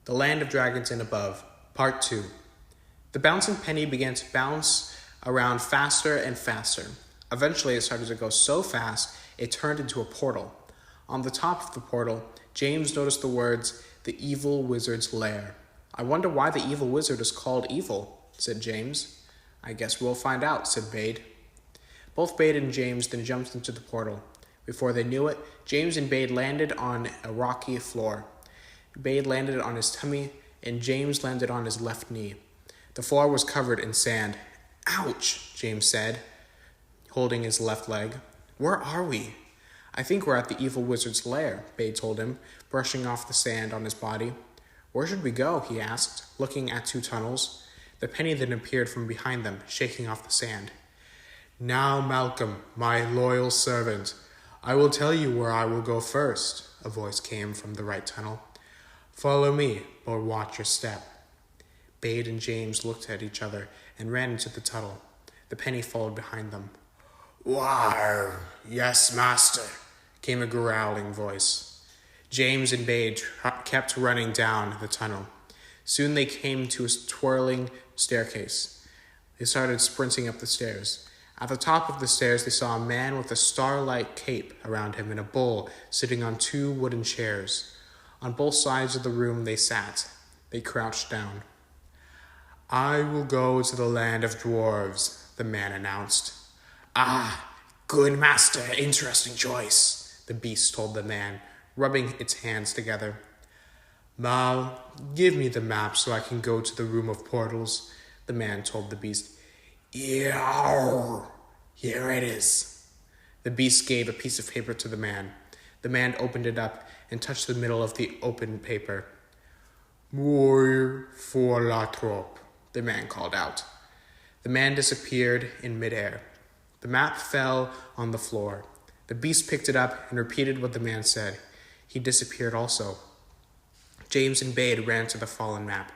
The Land of Dragons and Above, Part 2. The bouncing penny began to bounce around faster and faster. Eventually, it started to go so fast, it turned into a portal. On the top of the portal, James noticed the words, "The Evil Wizard's Lair." "I wonder why the evil wizard is called evil," said James. "I guess we'll find out," said Bade. Both Bade and James then jumped into the portal. Before they knew it, James and Bade landed on a rocky floor. Bade landed on his tummy, and James landed on his left knee. The floor was covered in sand. "Ouch," James said, holding his left leg. "Where are we?" "I think we're at the evil wizard's lair," Bade told him, brushing off the sand on his body. "Where should we go?" he asked, looking at two tunnels. The penny then appeared from behind them, shaking off the sand. "Now, Malcolm, my loyal servant, I will tell you where I will go first," a voice came from the right tunnel. "Follow me, but watch your step." Bade and James looked at each other and ran into the tunnel. The penny followed behind them. "War, yes, master," came a growling voice. James and Bade kept running down the tunnel. Soon they came to a twirling staircase. They started sprinting up the stairs. At the top of the stairs, they saw a man with a starlight cape around him and a bull sitting on two wooden chairs. On both sides of the room they sat. They crouched down. "I will go to the Land of Dwarves," the man announced. "Ah, good master, interesting choice," the beast told the man, rubbing its hands together. "Mal, give me the map so I can go to the Room of Portals," the man told the beast. "Yow, here it is." The beast gave a piece of paper to the man. The man opened it up and touched the middle of the open paper. "Warrior for la trope," the man called out. The man disappeared in midair. The map fell on the floor. The beast picked it up and repeated what the man said. He disappeared also. James and Bade ran to the fallen map.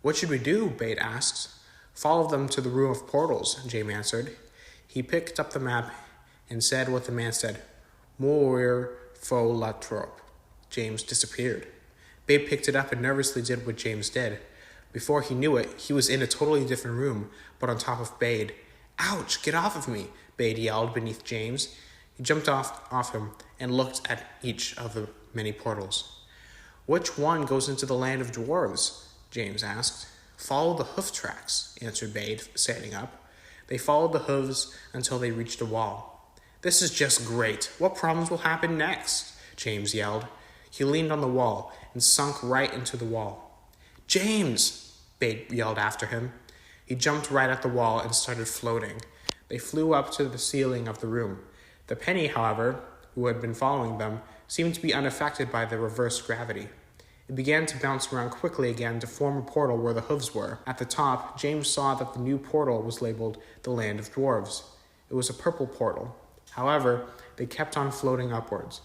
"What should we do?" Bade asked. "Follow them to the Room of Portals," James answered. He picked up the map and said what the man said. "Warrior for la trope." James disappeared. Bade picked it up and nervously did what James did. Before he knew it, he was in a totally different room, but on top of Bade. "Ouch, get off of me," Bade yelled beneath James. He jumped off him and looked at each of the many portals. "Which one goes into the Land of Dwarves?" James asked. "Follow the hoof tracks," answered Bade, standing up. They followed the hooves until they reached a wall. "This is just great. What problems will happen next?" James yelled. He leaned on the wall and sunk right into the wall. "James!" Bade yelled after him. He jumped right at the wall and started floating. They flew up to the ceiling of the room. The penny, however, who had been following them, seemed to be unaffected by the reversed gravity. It began to bounce around quickly again to form a portal where the hooves were. At the top, James saw that the new portal was labeled the Land of Dwarves. It was a purple portal. However, they kept on floating upwards.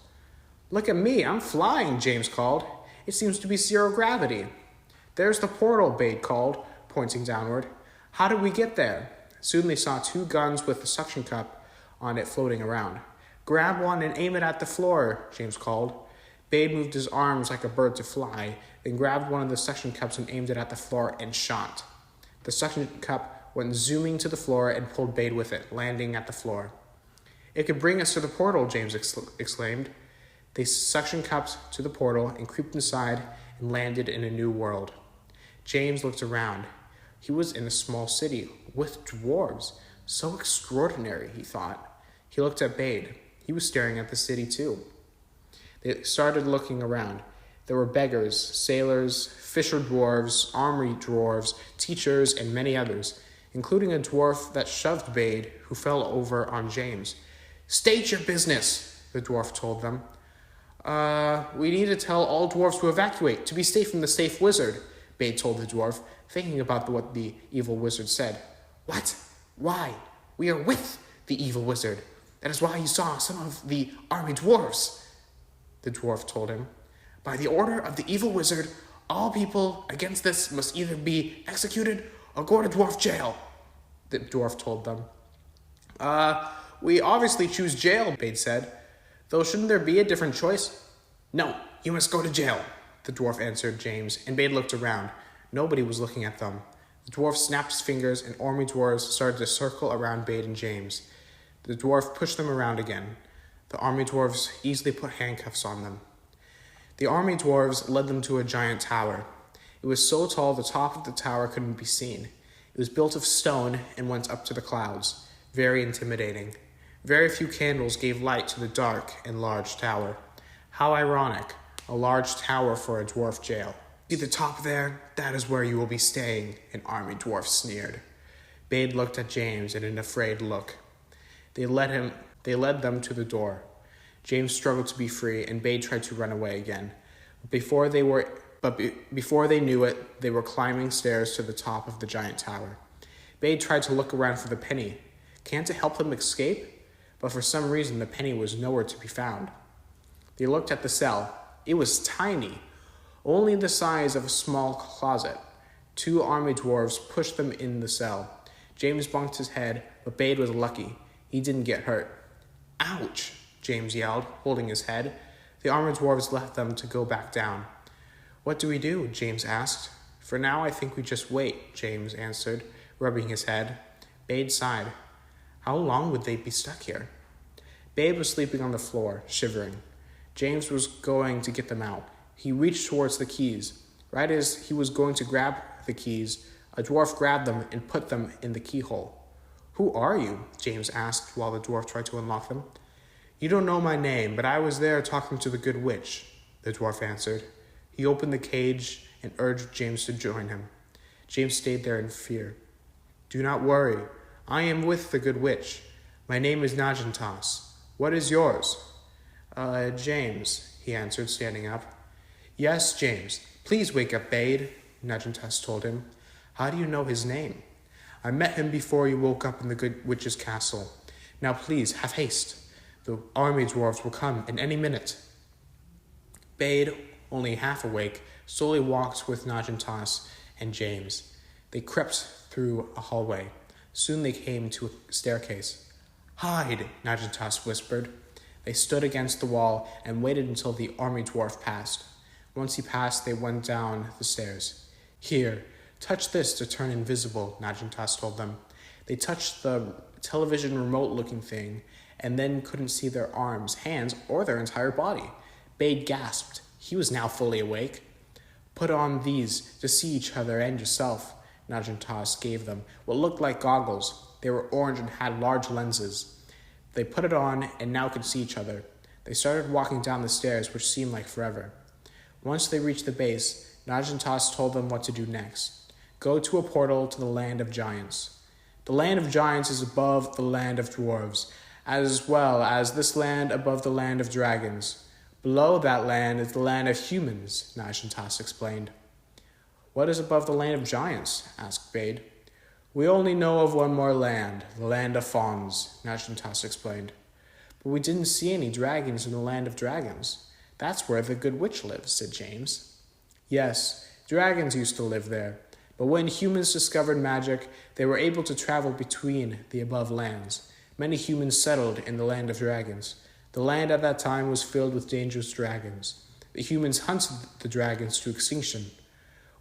"Look at me, I'm flying," James called. "It seems to be zero gravity." "There's the portal," Bade called, pointing downward. "How did we get there?" Soon they saw two guns with a suction cup on it floating around. "Grab one and aim it at the floor," James called. Bade moved his arms like a bird to fly, then grabbed one of the suction cups and aimed it at the floor and shot. The suction cup went zooming to the floor and pulled Bade with it, landing at the floor. "It could bring us to the portal," James exclaimed. They suction cupped to the portal and creeped inside and landed in a new world. James looked around. He was in a small city with dwarves. So extraordinary, he thought. He looked at Bade. He was staring at the city too. They started looking around. There were beggars, sailors, fisher dwarves, armory dwarves, teachers, and many others, including a dwarf that shoved Bade, who fell over on James. "State your business," the dwarf told them. We need to tell all dwarves to evacuate, to be safe from the safe wizard," Bade told the dwarf, thinking about what the evil wizard said. "What? Why? We are with the evil wizard. That is why you saw some of the army dwarves," the dwarf told him. "By the order of the evil wizard, all people against this must either be executed or go to dwarf jail," the dwarf told them. We obviously choose jail," Bade said. "Though shouldn't there be a different choice?" "No, you must go to jail," the dwarf answered James, and Bade looked around. Nobody was looking at them. The dwarf snapped his fingers, and army dwarves started to circle around Bade and James. The dwarf pushed them around again. The army dwarves easily put handcuffs on them. The army dwarves led them to a giant tower. It was so tall the top of the tower couldn't be seen. It was built of stone and went up to the clouds. Very intimidating. Very few candles gave light to the dark and large tower. How ironic, a large tower for a dwarf jail. See the top there? That is where you will be staying, an army dwarf sneered. Bade looked at James in an afraid look. They led them to the door. James struggled to be free, and Bade tried to run away again. Before they knew it, they were climbing stairs to the top of the giant tower. Bade tried to look around for the penny. Can't it help them escape? But for some reason, the penny was nowhere to be found. They looked at the cell. It was tiny, only the size of a small closet. 2 army dwarves pushed them in the cell. James bumped his head, but Bade was lucky. He didn't get hurt. Ouch, James yelled, holding his head. The army dwarves left them to go back down. What do we do? James asked. For now, I think we just wait, James answered, rubbing his head. Bade sighed. How long would they be stuck here? Bade was sleeping on the floor, shivering. James was going to get them out. He reached towards the keys. Right as he was going to grab the keys, a dwarf grabbed them and put them in the keyhole. Who are you? James asked while the dwarf tried to unlock them. You don't know my name, but I was there talking to the good witch, the dwarf answered. He opened the cage and urged James to join him. James stayed there in fear. Do not worry. I am with the good witch. My name is Najentas. What is yours? James, he answered, standing up. Yes, James. Please wake up, Bade, Najentas told him. How do you know his name? I met him before you woke up in the good witch's castle. Now please, have haste. The army dwarves will come in any minute. Bade, only half awake, slowly walked with Najentas and James. They crept through a hallway. Soon they came to a staircase. Hide, Najentas whispered. They stood against the wall and waited until the army dwarf passed. Once he passed, they went down the stairs. Here, touch this to turn invisible, Najentas told them. They touched the television remote-looking thing and then couldn't see their arms, hands, or their entire body. Bade gasped. He was now fully awake. Put on these to see each other and yourself, Najentas gave them what looked like goggles. They were orange and had large lenses. They put it on and now could see each other. They started walking down the stairs, which seemed like forever. Once they reached the base, Najentas told them what to do next. Go to a portal to the Land of Giants. The Land of Giants is above the Land of Dwarves, as well as this land above the Land of Dragons. Below that land is the Land of Humans, Najentas explained. What is above the Land of Giants? Asked Bade. We only know of one more land, the Land of Fawns, Najentas explained. But we didn't see any dragons in the Land of Dragons. That's where the good witch lives, said James. Yes, dragons used to live there, but when humans discovered magic, they were able to travel between the above lands. Many humans settled in the Land of Dragons. The land at that time was filled with dangerous dragons. The humans hunted the dragons to extinction.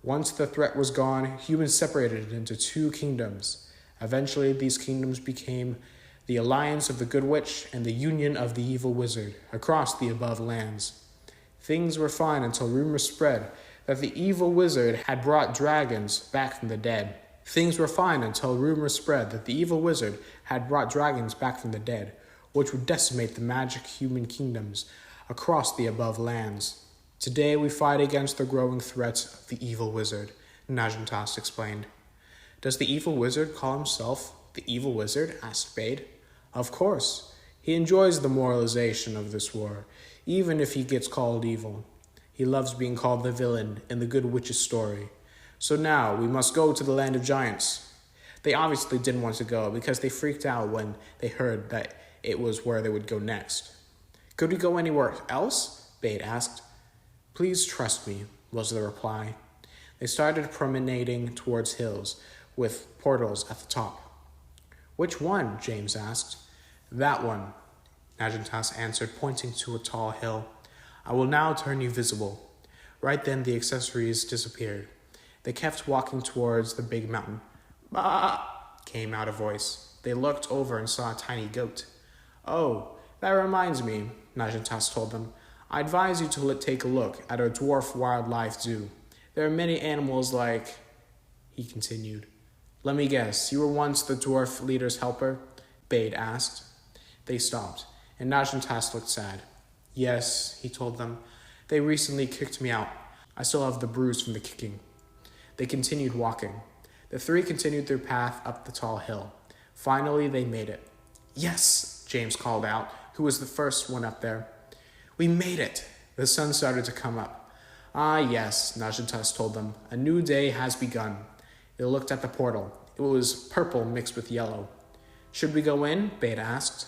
Once the threat was gone, humans separated into 2 kingdoms. Eventually, these kingdoms became the alliance of the good witch and the union of the evil wizard across the above lands. Things were fine until rumors spread that the evil wizard had brought dragons back from the dead. Which would decimate the magic human kingdoms across the above lands. Today we fight against the growing threats of the evil wizard, Najentas explained. Does the evil wizard call himself the evil wizard? Asked Bade. Of course. He enjoys the moralization of this war, even if he gets called evil. He loves being called the villain in the good witch's story. So now we must go to the Land of Giants. They obviously didn't want to go because they freaked out when they heard that it was where they would go next. Could we go anywhere else? Bade asked. Please trust me, was the reply. They started promenading towards hills with portals at the top. Which one? James asked. That one, Najentas answered, pointing to a tall hill. I will now turn you visible. Right then, the accessories disappeared. They kept walking towards the big mountain. "Bah!" came out a voice. They looked over and saw a tiny goat. "Oh, that reminds me," Najentas told them. "I advise you to take a look at our dwarf wildlife zoo. There are many animals like..." He continued. "Let me guess, you were once the dwarf leader's helper?" Bade asked. They stopped, and Najentas looked sad. "Yes," he told them. "They recently kicked me out. I still have the bruise from the kicking." They continued walking. The three continued their path up the tall hill. Finally, they made it. "Yes," James called out, who was the first one up there. "We made it." The sun started to come up. "Ah, yes," Najentas told them. "A new day has begun." They looked at the portal. It was purple mixed with yellow. "Should we go in?" Bade asked.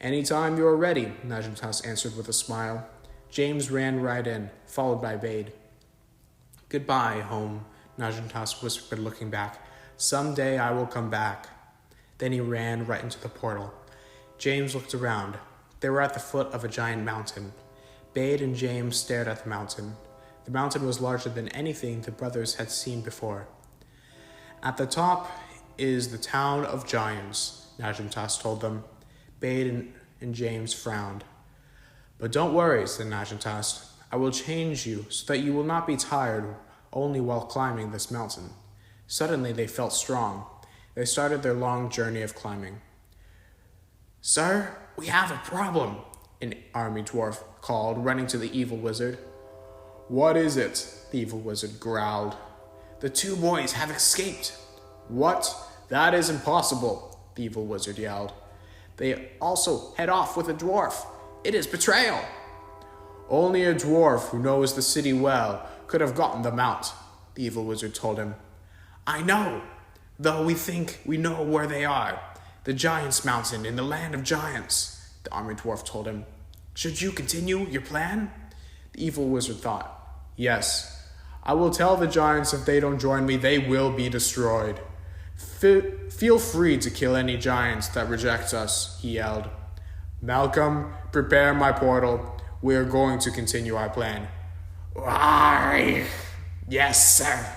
"Any time you are ready," Najentas answered with a smile. James ran right in, followed by Bade. "Goodbye, home," Najentas whispered, looking back. "Someday I will come back." Then he ran right into the portal. James looked around. They were at the foot of a giant mountain. Bade and James stared at the mountain. The mountain was larger than anything the brothers had seen before. "At the top is the town of giants," Najentas told them. Bade and James frowned. "But don't worry," said Najentas. "I will change you so that you will not be tired only while climbing this mountain." Suddenly they felt strong. They started their long journey of climbing. "Sir, we have a problem," an army dwarf called, running to the evil wizard. "What is it?" the evil wizard growled. "The two boys have escaped." "What? That is impossible," the evil wizard yelled. "They also head off with a dwarf. It is betrayal." "Only a dwarf who knows the city well could have gotten them out," the evil wizard told him. "I know, though we think we know where they are. The Giants' Mountain in the Land of Giants," the army dwarf told him. "Should you continue your plan?" The evil wizard thought. "Yes, I will tell the giants if they don't join me, they will be destroyed. Feel free to kill any giants that reject us," he yelled. "Malcolm, prepare my portal. We are going to continue our plan." "Yes, sir."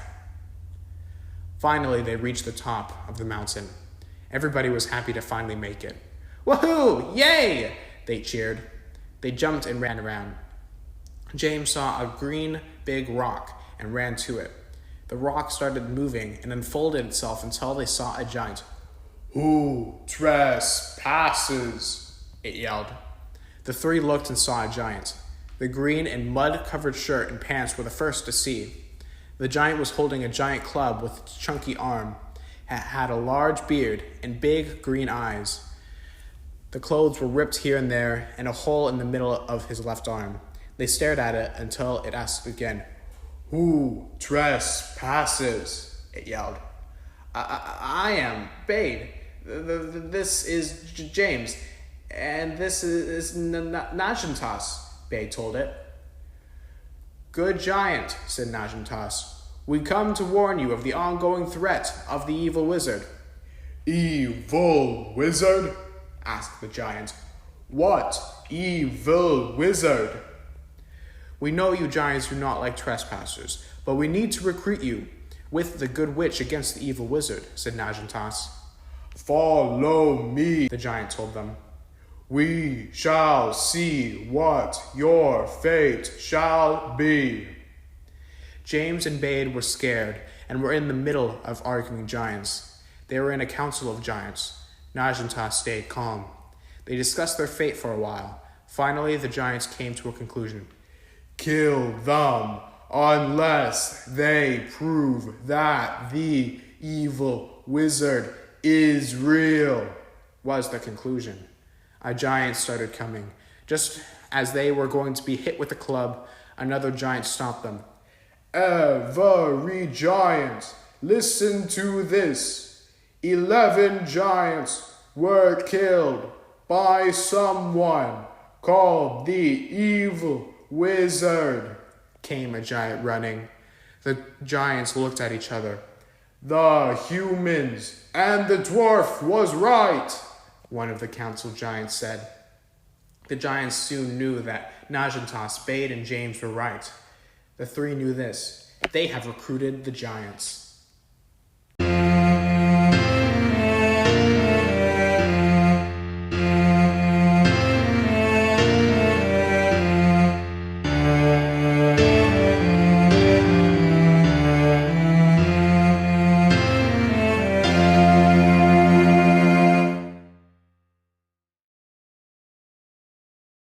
Finally, they reached the top of the mountain. Everybody was happy to finally make it. "Woohoo! Yay!" they cheered. They jumped and ran around. James saw a green, big rock and ran to it. The rock started moving and unfolded itself until they saw a giant. "Who trespasses?" it yelled. The three looked and saw a giant. The green and mud-covered shirt and pants were the first to see. The giant was holding a giant club with its chunky arm. It had a large beard and big green eyes. The clothes were ripped here and there, and a hole in the middle of his left arm. They stared at it until it asked again. "Who trespasses?" it yelled. I am Bade. This is James. And this is Najentas," Bade told it. "Good giant," said Najentas. "We come to warn you of the ongoing threat of the evil wizard." "Evil wizard?" asked the giant. "What evil wizard?" "We know you giants do not like trespassers, but we need to recruit you with the good witch against the evil wizard," said Najentas. "Follow me," the giant told them. "We shall see what your fate shall be." James and Bade were scared and were in the middle of arguing giants. They were in a council of giants. Najentas stayed calm. They discussed their fate for a while. Finally, the giants came to a conclusion. "Kill them unless they prove that the evil wizard is real," was the conclusion. A giant started coming. Just as they were going to be hit with a club, another giant stopped them. "Every giant, listen to this. 11 giants were killed by someone called the evil wizard," came a giant running. The giants looked at each other. "The humans and the dwarf was right," one of the council giants said. The giants soon knew that Najentas, Bade, and James were right. The three knew this. They have recruited the giants.